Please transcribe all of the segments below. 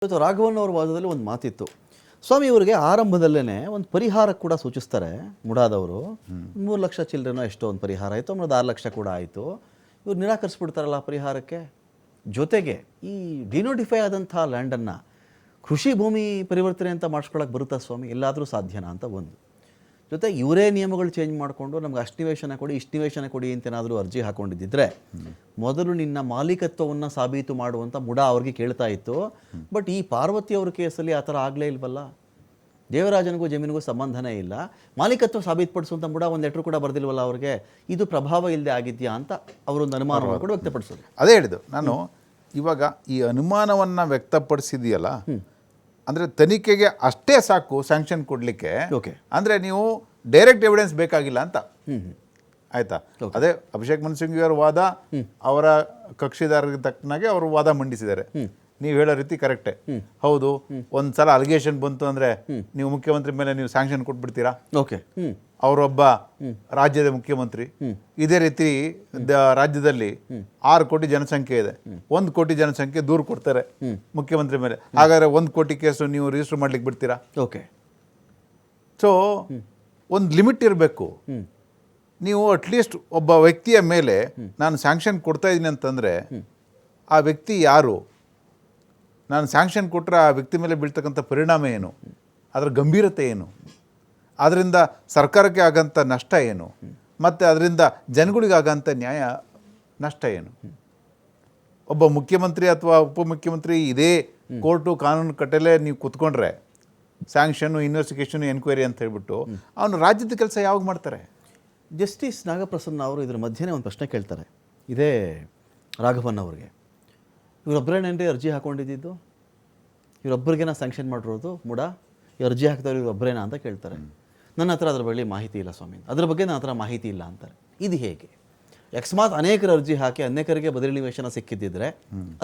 ಇವತ್ತು ರಾಘವನ್ ಅವರ ವಾದದಲ್ಲಿ ಒಂದು ಮಾತಿತ್ತು. ಸ್ವಾಮಿ ಇವರಿಗೆ ಆರಂಭದಲ್ಲೇ ಒಂದು ಪರಿಹಾರ ಕೂಡ ಸೂಚಿಸ್ತಾರೆ. ಮುಡಾದವರು 3 ಲಕ್ಷ ಚಿಲ್ಲರೆನೋ ಎಷ್ಟೋ ಒಂದು ಪರಿಹಾರ ಆಯಿತು, ಆಮೇಲೆ 6 ಲಕ್ಷ ಕೂಡ ಆಯಿತು. ಇವ್ರು ನಿರಾಕರಿಸ್ಬಿಡ್ತಾರಲ್ಲ ಪರಿಹಾರಕ್ಕೆ. ಜೊತೆಗೆ ಈ ಡಿನೋಟಿಫೈ ಆದಂಥ ಲ್ಯಾಂಡನ್ನು ಕೃಷಿ ಭೂಮಿ ಪರಿವರ್ತನೆ ಅಂತ ಮಾಡಿಸ್ಕೊಳಕ್ಕೆ ಬರುತ್ತಾ ಸ್ವಾಮಿ? ಎಲ್ಲಾದರೂ ಸಾಧ್ಯನಾ ಅಂತ ಒಂದು. ಜೊತೆ ಇವರೇ ನಿಯಮಗಳು ಚೇಂಜ್ ಮಾಡಿಕೊಂಡು ನಮ್ಗೆ ಅಷ್ಟು ನಿವೇಶನ ಕೊಡಿ, ಇಷ್ಟು ನಿವೇಶನ ಕೊಡಿ ಅಂತೇನಾದರೂ ಅರ್ಜಿ ಹಾಕೊಂಡಿದ್ದಿದ್ರೆ ಮೊದಲು ನಿನ್ನ ಮಾಲೀಕತ್ವವನ್ನು ಸಾಬೀತು ಮಾಡುವಂಥ ಮುಡಾ ಅವ್ರಿಗೆ ಕೇಳ್ತಾ ಇತ್ತು. ಬಟ್ ಈ ಪಾರ್ವತಿ ಅವ್ರ ಕೇಸಲ್ಲಿ ಆ ಥರ ಆಗಲೇ ಇಲ್ವಲ್ಲ. ದೇವರಾಜನಿಗೂ ಜಮೀನಿಗೂ ಸಂಬಂಧನೇ ಇಲ್ಲ. ಮಾಲೀಕತ್ವ ಸಾಬೀತುಪಡಿಸುವಂಥ ಮುಡಾ ಒಂದು ಲೆಟ್ರು ಕೂಡ ಬರ್ದಿಲ್ವಲ್ಲ ಅವ್ರಿಗೆ. ಇದು ಪ್ರಭಾವ ಇಲ್ಲದೆ ಆಗಿದೆಯಾ ಅಂತ ಅವರೊಂದು ಅನುಮಾನವನ್ನು ಕೂಡ ವ್ಯಕ್ತಪಡಿಸೋದು. ಅದೇ ಹೇಳಿದ್ದು ನಾನು. ಇವಾಗ ಈ ಅನುಮಾನವನ್ನು ವ್ಯಕ್ತಪಡಿಸಿದೆಯಲ್ಲ, ಅಂದರೆ ತನಿಖೆಗೆ ಅಷ್ಟೇ ಸಾಕು ಸ್ಯಾಂಕ್ಷನ್ ಕೊಡಲಿಕ್ಕೆ. ಓಕೆ, ಅಂದರೆ ನೀವು ಡೈರೆಕ್ಟ್ ಎವಿಡೆನ್ಸ್ ಬೇಕಾಗಿಲ್ಲ ಅಂತ ಆಯ್ತಾ. ಅದೇ ಅಭಿಷೇಕ್ ಮನು ಸಿಂಘ್ವಿ ಅವರ ವಾದ, ಅವರ ಕಕ್ಷಿದಾರರಿಗೆ ತಕ್ಕನಾಗೆ ಅವರು ವಾದ ಮಂಡಿಸಿದ್ದಾರೆ. ನೀವು ಹೇಳೋ ರೀತಿ ಕರೆಕ್ಟೇ. ಹೌದು, ಒಂದ್ಸಲ ಅಲಿಗೇಷನ್ ಬಂತು ಅಂದರೆ ನೀವು ಮುಖ್ಯಮಂತ್ರಿ ಮೇಲೆ ನೀವು ಸ್ಯಾಂಕ್ಷನ್ ಕೊಟ್ಬಿಡ್ತೀರಾ? ಓಕೆ, ಅವರೊಬ್ಬ ರಾಜ್ಯದ ಮುಖ್ಯಮಂತ್ರಿ. ಇದೇ ರೀತಿ ರಾಜ್ಯದಲ್ಲಿ 6 ಕೋಟಿ ಜನಸಂಖ್ಯೆ ಇದೆ. 1 ಕೋಟಿ ಜನಸಂಖ್ಯೆ ದೂರು ಕೊಡ್ತಾರೆ ಮುಖ್ಯಮಂತ್ರಿ ಮೇಲೆ. ಹಾಗಾದ್ರೆ 1 ಕೋಟಿ ಕೇಸು ನೀವು ರಿಜಿಸ್ಟರ್ ಮಾಡ್ಲಿಕ್ಕೆ ಬಿಡ್ತೀರಾ? ಓಕೆ. ಸೊ ಒಂದು ಲಿಮಿಟ್ ಇರಬೇಕು. ನೀವು ಅಟ್ಲೀಸ್ಟ್ ಒಬ್ಬ ವ್ಯಕ್ತಿಯ ಮೇಲೆ ನಾನು ಸ್ಯಾಂಕ್ಷನ್ ಕೊಡ್ತಾ ಇದ್ದೀನಿ ಅಂತಂದರೆ ಆ ವ್ಯಕ್ತಿ ಯಾರು, ನಾನು ಸ್ಯಾಂಕ್ಷನ್ ಕೊಟ್ಟರೆ ಆ ವ್ಯಕ್ತಿ ಮೇಲೆ ಬೀಳ್ತಕ್ಕಂಥ ಪರಿಣಾಮ ಏನು, ಅದರ ಗಂಭೀರತೆ ಏನು, ಅದರಿಂದ ಸರ್ಕಾರಕ್ಕೆ ಆಗಂಥ ನಷ್ಟ ಏನು, ಮತ್ತು ಅದರಿಂದ ಜನಗಳಿಗಾಗಂಥ ನ್ಯಾಯ ನಷ್ಟ ಏನು. ಒಬ್ಬ ಮುಖ್ಯಮಂತ್ರಿ ಅಥವಾ ಉಪಮುಖ್ಯಮಂತ್ರಿ ಇದೇ ಕೋರ್ಟು ಕಾನೂನು ಕಟ್ಟಲೆ ನೀವು ಕೂತ್ಕೊಂಡ್ರೆ ಸ್ಯಾಂಕ್ಷನ್ನು, ಇನ್ವೆಸ್ಟಿಗೇಷನು, ಎನ್ಕ್ವೈರಿ ಅಂತ ಹೇಳ್ಬಿಟ್ಟು ಅವನು ರಾಜ್ಯದ ಕೆಲಸ ಯಾವಾಗ ಮಾಡ್ತಾರೆ? ಜಸ್ಟಿಸ್ ನಾಗಪ್ರಸನ್ನ ಅವರು ಇದ್ರ ಮಧ್ಯೆ ಒಂದು ಪ್ರಶ್ನೆ ಕೇಳ್ತಾರೆ. ಇದೇ ರಾಘವನ್ ಅವ್ರಿಗೆ, ಇವರೊಬ್ಬರೇನೇನ್ರಿ ಅರ್ಜಿ ಹಾಕೊಂಡಿದ್ದು? ಇವರೊಬ್ಬರಿಗೇನ ಸ್ಯಾಂಕ್ಷನ್ ಮಾಡಿರೋದು ಮುಡಾ? ಈ ಅರ್ಜಿ ಹಾಕಿದವ್ರು ಇವರೊಬ್ಬರೇನಾ ಅಂತ ಕೇಳ್ತಾರೆ. ನನ್ನ ಹತ್ರ ಅದ್ರ ಬಗ್ಗೆ ಮಾಹಿತಿ ಇಲ್ಲ ಸ್ವಾಮಿ, ಅದ್ರ ಬಗ್ಗೆ ನನ್ನ ಹತ್ರ ಮಾಹಿತಿ ಇಲ್ಲ ಅಂತಾರೆ. ಇದು ಹೇಗೆ? ಅಕಸ್ಮಾತ್ ಅನೇಕರು ಅರ್ಜಿ ಹಾಕಿ ಅನೇಕರಿಗೆ ಬದಲಿ ನಿವೇಶನ ಸಿಕ್ಕಿದ್ದಿದ್ರೆ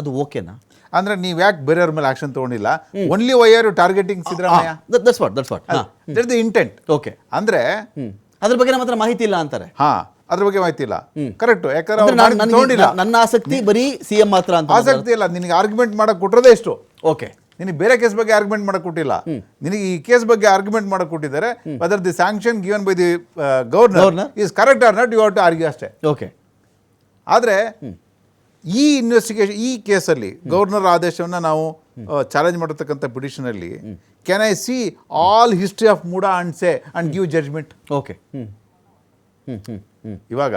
ಅದು ಓಕೆನಾ? ಅಂದ್ರೆ ನೀವು ಯಾಕೆ ಬೇರೆಯವ್ರ ಮೇಲೆ ಆಕ್ಷನ್ ತಗೊಂಡಿಲ್ಲ? Only why are you targeting Siddaramaiah? That's what that is the intent. Okay, ಅಂದ್ರೆ ಅದ್ರ ಬಗ್ಗೆ ನಮ್ಮ ಹತ್ರ ಮಾಹಿತಿ ಇಲ್ಲ ಅಂತಾರೆ. ಅದ್ರ ಬಗ್ಗೆ ಮಾಹಿತಿ ಇಲ್ಲ, ಕರೆಕ್ಟ್. ಯಾಕಂದ್ರೆ ನನ್ನ ಆಸಕ್ತಿ ಬರೀ ಸಿಎಂ ಮಾತ್ರ ಅಂತ ಆಸಕ್ತಿ ಇಲ್ಲ. ನಿನಗೆ ಆರ್ಗ್ಯುಮೆಂಟ್ ಮಾಡಕ್ ಕೊಟ್ಟಿರೋದೇ ಎಷ್ಟು. ಓಕೆ, ನಿನಗೆ ಬೇರೆ ಕೇಸ್ ಬಗ್ಗೆ ಆರ್ಗ್ಯುಮೆಂಟ್ ಮಾಡಕ್ ಕೊಟ್ಟಿಲ್ಲ, ನಿನಗೆ ಈ ಕೇಸ್ ಬಗ್ಗೆ ಆರ್ಗ್ಯುಮೆಂಟ್ ಮಾಡಕ್ ಕೊಟ್ಟಿದ್ದಾರೆ. Whether the sanction given by the governor is correct or not, you have to argue ಅಷ್ಟೇ. ಓಕೆ. ಆದರೆ ಈ ಇನ್ವೆಸ್ಟಿಗೇಷನ್, ಈ ಕೇಸಲ್ಲಿ ಗವರ್ನರ್ ಆದೇಶವನ್ನು ನಾವು ಚಾಲೆಂಜ್ ಮಾಡಿರ್ತಕ್ಕಂಥ ಪಿಟಿಷನಲ್ಲಿ can I see all history of MUDA and say and give judgment? Okay. ಇವಾಗ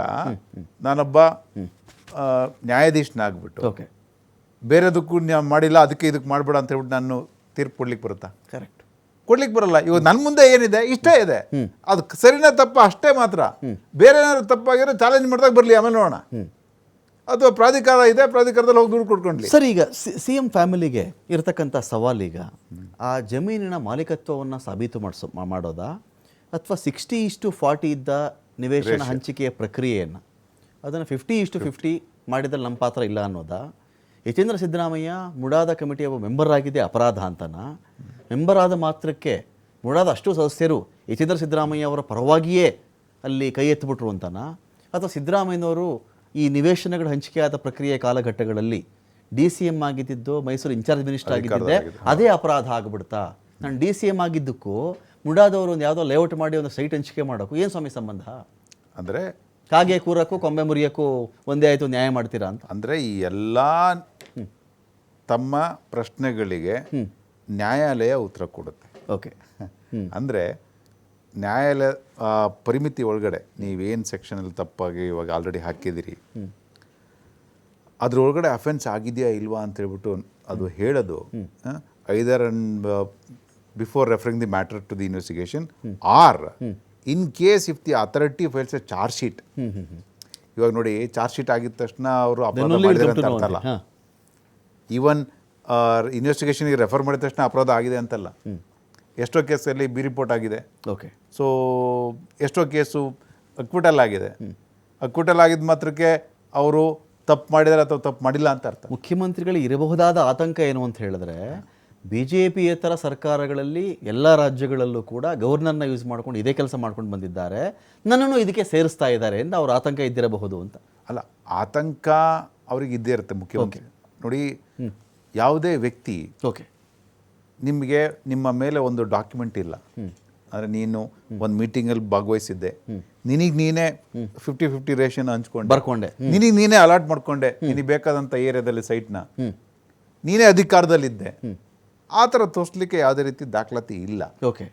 ನಾನೊಬ್ಬ ನ್ಯಾಯಾಧೀಶನಾಗ್ಬಿಟ್ಟು ಓಕೆ, ಬೇರೆದಕ್ಕೂ ಮಾಡಿಲ್ಲ ಅದಕ್ಕೆ ಇದಕ್ಕೆ ಮಾಡಬೇಡ ಅಂತ ಹೇಳ್ಬಿಟ್ಟು ನಾನು ತೀರ್ಪು ಕೊಡ್ಲಿಕ್ಕೆ ಬರುತ್ತಾ? ಕರೆಕ್ಟ್, ಕೊಡ್ಲಿಕ್ಕೆ ಬರಲ್ಲ. ಇವಾಗ ನನ್ನ ಮುಂದೆ ಏನಿದೆ ಇಷ್ಟೇ ಇದೆ, ಅದು ಸರಿನಾ ತಪ್ಪ ಅಷ್ಟೇ ಮಾತ್ರ. ಬೇರೆ ಏನಾದ್ರು ತಪ್ಪಾಗಿರೋ ಚಾಲೆಂಜ್ ಮಾಡಿದಾಗ ಬರಲಿ, ಆಮೇಲೆ ನೋಡೋಣ. ಅಥವಾ ಪ್ರಾಧಿಕಾರ ಇದೆ, ಪ್ರಾಧಿಕಾರದಲ್ಲಿ ಹೋಗಿ ದುಡ್ಡು ಕೊಡ್ಕೊಂಡ್ಲಿ. ಸರ್, ಈಗ ಸಿಎಂ ಫ್ಯಾಮಿಲಿಗೆ ಇರತಕ್ಕಂಥ ಸವಾಲೀಗ ಆ ಜಮೀನಿನ ಮಾಲೀಕತ್ವವನ್ನು ಸಾಬೀತು ಮಾಡೋದಾ, ಅಥವಾ 60:40 ಇದ್ದ ನಿವೇಶನ ಹಂಚಿಕೆಯ ಪ್ರಕ್ರಿಯೆಯನ್ನು ಅದನ್ನು 50:50 ಮಾಡಿದಲ್ಲಿ ನಮ್ಮ ಪಾತ್ರ ಇಲ್ಲ ಅನ್ನೋದಾ? ಯತೀಂದ್ರ ಸಿದ್ದರಾಮಯ್ಯ ಮುಡಾದ ಕಮಿಟಿಯ ಒಬ್ಬ ಮೆಂಬರ್ ಆಗಿದೆ ಅಪರಾಧ ಅಂತನಾ? ಮೆಂಬರ್ ಆದ ಮಾತ್ರಕ್ಕೆ ಮುಡಾದ ಅಷ್ಟು ಸದಸ್ಯರು ಯತೀಂದ್ರ ಸಿದ್ದರಾಮಯ್ಯ ಅವರ ಪರವಾಗಿಯೇ ಅಲ್ಲಿ ಕೈ ಎತ್ತಿಬಿಟ್ರು ಅಂತನಾ? ಅಥವಾ ಸಿದ್ದರಾಮಯ್ಯನವರು ಈ ನಿವೇಶನಗಳ ಹಂಚಿಕೆಯಾದ ಪ್ರಕ್ರಿಯೆ ಕಾಲಘಟ್ಟಗಳಲ್ಲಿ DCM ಆಗಿದ್ದು, ಮೈಸೂರು ಇನ್ಚಾರ್ಜ್ ಮಿನಿಸ್ಟರ್ ಆಗಿದ್ದೆ, ಅದೇ ಅಪರಾಧ ಆಗಿಬಿಡ್ತಾ? ನಾನು DCM ಆಗಿದ್ದಕ್ಕೂ ಮುಡಾದವರು ಒಂದು ಯಾವುದೋ ಲೇಔಟ್ ಮಾಡಿ ಒಂದು ಸೈಟ್ ಹಂಚಿಕೆ ಮಾಡೋಕ್ಕೂ ಏನು ಸ್ವಾಮಿ ಸಂಬಂಧ? ಅಂದರೆ ಕಾಗೆ ಕೂರಕ್ಕೂ ಕೊಂಬೆ ಮುರಿಯೋಕ್ಕೂ ಒಂದೇ ಆಯಿತು, ನ್ಯಾಯ ಮಾಡ್ತೀರಾ ಅಂತ? ಅಂದರೆ ಈ ಎಲ್ಲ ತಮ್ಮ ಪ್ರಶ್ನೆಗಳಿಗೆ ನ್ಯಾಯಾಲಯ ಉತ್ತರ ಕೊಡುತ್ತೆ. ಓಕೆ. ಅಂದರೆ ನ್ಯಾಯಾಲಯ ಪರಿಮಿತಿ ಒಳಗಡೆ ನೀವೇನು ಸೆಕ್ಷನಲ್ಲಿ ತಪ್ಪಾಗಿ ಇವಾಗ ಆಲ್ರೆಡಿ ಹಾಕಿದಿರಿ, ಅದ್ರೊಳಗಡೆ ಅಫೆನ್ಸ್ ಆಗಿದೆಯಾ ಇಲ್ವಾ ಅಂತ ಹೇಳ್ಬಿಟ್ಟು ಅದು ಹೇಳೋದು, either before referring the matter to the investigation or in case if the authority files a charge sheet. ಇವಾಗ ನೋಡಿ, ಚಾರ್ಜ್ ಶೀಟ್ ಆಗಿದ ತಕ್ಷಣ ಅವರು ಅಪರಾಧ ಮಾಡಿದ್ದಾರೆ ಅಂತ ಅರ್ಥಲ್ಲ. ಈವನ್ ಇನ್ವೆಸ್ಟಿಗೇಷನ್ಗೆ ರೆಫರ್ ಮಾಡಿದ ತಕ್ಷಣ ಅಪರಾಧ ಆಗಿದೆ ಅಂತಲ್ಲ. ಎಷ್ಟೋ ಕೇಸಲ್ಲಿ ಬಿ ರಿಪೋರ್ಟ್ ಆಗಿದೆ. ಓಕೆ. ಸೊ ಎಷ್ಟೋ ಕೇಸು ಅಕ್ವಿಟಲ್ ಆಗಿದೆ. ಅಕ್ವಿಟಲ್ ಆಗಿದ್ದ ಮಾತ್ರಕ್ಕೆ ಅವರು ತಪ್ಪು ಮಾಡಿದ್ದಾರೆ ಅಥವಾ ತಪ್ಪು ಮಾಡಿಲ್ಲ ಅಂತ ಅರ್ಥ. ಮುಖ್ಯಮಂತ್ರಿಗಳಿಗೆ ಇರಬಹುದಾದ ಆತಂಕ ಏನು ಅಂತ ಹೇಳಿದ್ರೆ, BJPಯೇತರ ಸರ್ಕಾರಗಳಲ್ಲಿ ಎಲ್ಲ ರಾಜ್ಯಗಳಲ್ಲೂ ಕೂಡ ಗವರ್ನರ್ನ ಯೂಸ್ ಮಾಡ್ಕೊಂಡು ಇದೇ ಕೆಲಸ ಮಾಡ್ಕೊಂಡು ಬಂದಿದ್ದಾರೆ, ನನ್ನನ್ನು ಇದಕ್ಕೆ ಸೇರಿಸ್ತಾ ಇದ್ದಾರೆ ಎಂದು ಅವ್ರ ಆತಂಕ ಇದ್ದಿರಬಹುದು ಅಂತ. ಅಲ್ಲ, ಆತಂಕ ಅವ್ರಿಗೆ ಇದ್ದೇ ಇರುತ್ತೆ ಮುಖ್ಯಮಂತ್ರಿ. ನೋಡಿ, ಯಾವುದೇ ವ್ಯಕ್ತಿ ನಿಮಗೆ ನಿಮ್ಮ ಮೇಲೆ ಒಂದು ಡಾಕ್ಯುಮೆಂಟ್ ಇಲ್ಲ, ಅಂದರೆ ನೀನು ಒಂದು ಮೀಟಿಂಗಲ್ಲಿ ಭಾಗವಹಿಸಿದ್ದೆ, ನಿನಗೆ ನೀನೇ 50-50 ರೇಷನ್ ಹಂಚ್ಕೊಂಡೆ, ಬರ್ಕೊಂಡೆ, ನಿನಗೆ ನೀನೇ ಅಲಾಟ್ ಮಾಡ್ಕೊಂಡೆ, ನಿನಗೆ ಬೇಕಾದಂಥ ಏರಿಯಾದಲ್ಲಿ ಸೈಟ್ನ, ನೀನೇ ಅಧಿಕಾರದಲ್ಲಿದ್ದೆ, ಆ ಥರ ತೋರಿಸ್ಲಿಕ್ಕೆ ಯಾವುದೇ ರೀತಿ ದಾಖಲಾತಿ ಇಲ್ಲ. ಓಕೆ.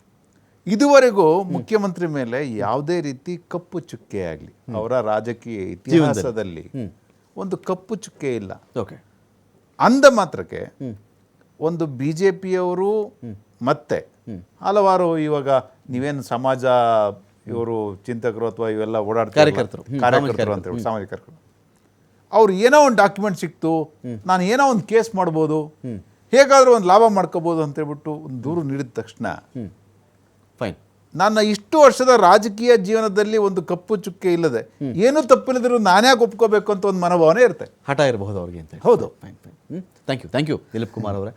ಇದುವರೆಗೂ ಮುಖ್ಯಮಂತ್ರಿ ಮೇಲೆ ಯಾವುದೇ ರೀತಿ ಕಪ್ಪು ಚುಕ್ಕೆ ಆಗಲಿ, ಅವರ ರಾಜಕೀಯ ಇತಿಹಾಸದಲ್ಲಿ ಒಂದು ಕಪ್ಪು ಚುಕ್ಕೆ ಇಲ್ಲ. ಓಕೆ. ಅಂದ ಮಾತ್ರಕ್ಕೆ ಒಂದು BJPಯವರು ಮತ್ತೆ ಹಲವಾರು ಇವಾಗ ನೀವೇನು ಸಮಾಜ ಇವರು ಚಿಂತಕರು ಅಥವಾ ಇವೆಲ್ಲ ಓಡಾಡ್ತಾರೆ ಕಾರ್ಯಕರ್ತರು ಅಂತ ಹೇಳಿ ಸಾಮಾಜಿಕ ಕಾರ್ಯಕರ್ತರು, ಅವ್ರು ಏನೋ ಒಂದು ಡಾಕ್ಯುಮೆಂಟ್ ಸಿಕ್ತು, ನಾನು ಏನೋ ಒಂದು ಕೇಸ್ ಮಾಡ್ಬೋದು, ಹೇಗಾದರೂ ಒಂದು ಲಾಭ ಮಾಡ್ಕೋಬೋದು ಅಂತ ಹೇಳ್ಬಿಟ್ಟು ಒಂದು ದೂರು ನೀಡಿದ ತಕ್ಷಣ ಫೈನ್, ನನ್ನ ಇಷ್ಟು ವರ್ಷದ ರಾಜಕೀಯ ಜೀವನದಲ್ಲಿ ಒಂದು ಕಪ್ಪು ಚುಕ್ಕೆ ಇಲ್ಲದೆ ಏನೂ ತಪ್ಪಿಲ್ಲದಿರೋ ನಾನೇ ಒಪ್ಕೋಬೇಕು ಅಂತ ಒಂದು ಮನೋಭಾವನೆ ಇರುತ್ತೆ, ಹಠ ಇರಬಹುದು ಅವ್ರಿಗೆ ಅಂತ. ಹೌದು. Fine. Thank you Dilip Kumar ಅವರೇ.